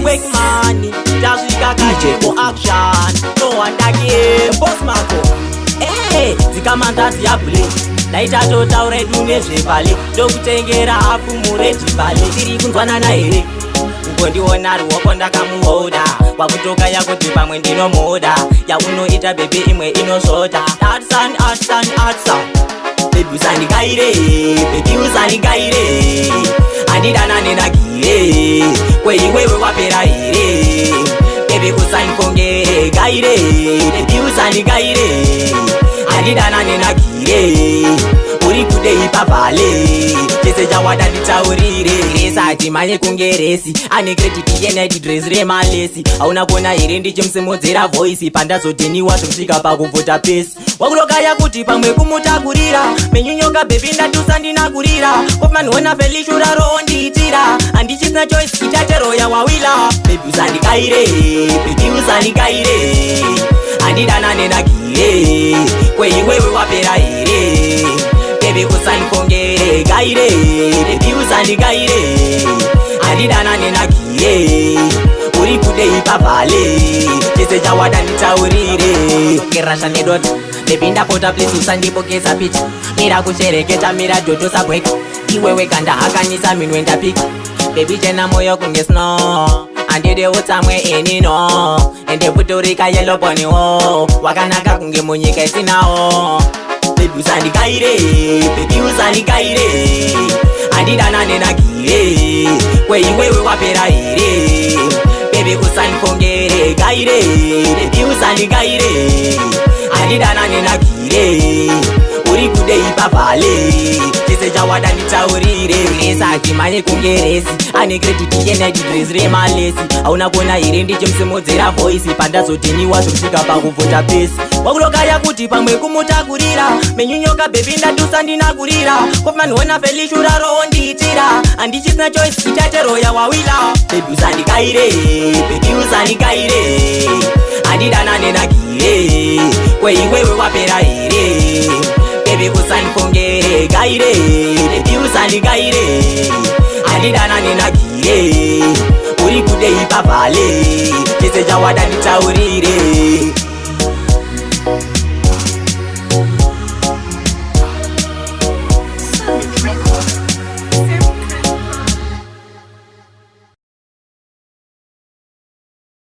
quick money. Tasvika kacheko action. No wonder game. Boss Marco. Hey, zikamanda diable. Naita totaure dune zvepale. Ndokutengera hafu mureji pale. Tiri kunzwanana here. Ukondiona ruoko ndakamuhoda. Wakutoka yakuti pamwe ndinomoda. Yaunoita bebe imwe inosvota. Artsan. Baby usandikaire, baby usandikaire. Andidana nenagire, kweiwewe wapera here. Baby usandikongere gaire, baby usandikaire. Andidana nenagire, uri kude ipapale. Chese chawada nditaurire. Resati manye kungeresi, ane credit yeneti dress remalesi. Hauna kuona here ndichimsimudzira voice. Pandazodheniwa kusvika pakuvhota pesi. Wakutoka yakuti pamwe kumutakurira. Menyunyoka baby ndatusa ndinakurira. Kopmanhuona felishura roho ndiitira. Handichisina choice itatero yawawila. Baby usandikaire, baby usandikaire. Handidana nenagire, kweiwewe wapera here. Baby usandikongere gaire, baby usandikaire. Handidana nenagire, uri kude ipapale. Chese chawada nditaurire. Kerasha nedota baby ndapota please usandibokeza picha. Mira kushereketa mira jojo sabweka. Iwewe kanda akanisa minwe ndapika. Baby jena moyo kunge snow. Andide utamwe enino. Ende puturika yellow pony wo. Wakanaka kunge munyika isinao. Baby usandikaire, baby usandikaire. Andidana nenagire, kweiwewe wapera here. Baby usandikongere gaire, baby usandikaire. Andidana nenagire, uri kude ipapale. Chese chawada nditaurire. Resati manye kungeresi, ane credit yeneti dress remalesi. Hauna kuona here ndichimsimudzira voice. Pandazodheniwa kusvika pakuvhota pesi. Wakutoka yakuti pamwe kumutakurira. Menyunyoka baby ndatusa ndinakurira. Kopmanhuona felishura roho ndiitira. Handichisina choice itatero yawawila. Baby usandikaire, baby usandikaire. Handidana nenagire, kweiwewe wapera here. Baby usandikongere gaire, baby usandikaire. Handidana nenagire, uri kude ipapale. Chese chawada nditaurire.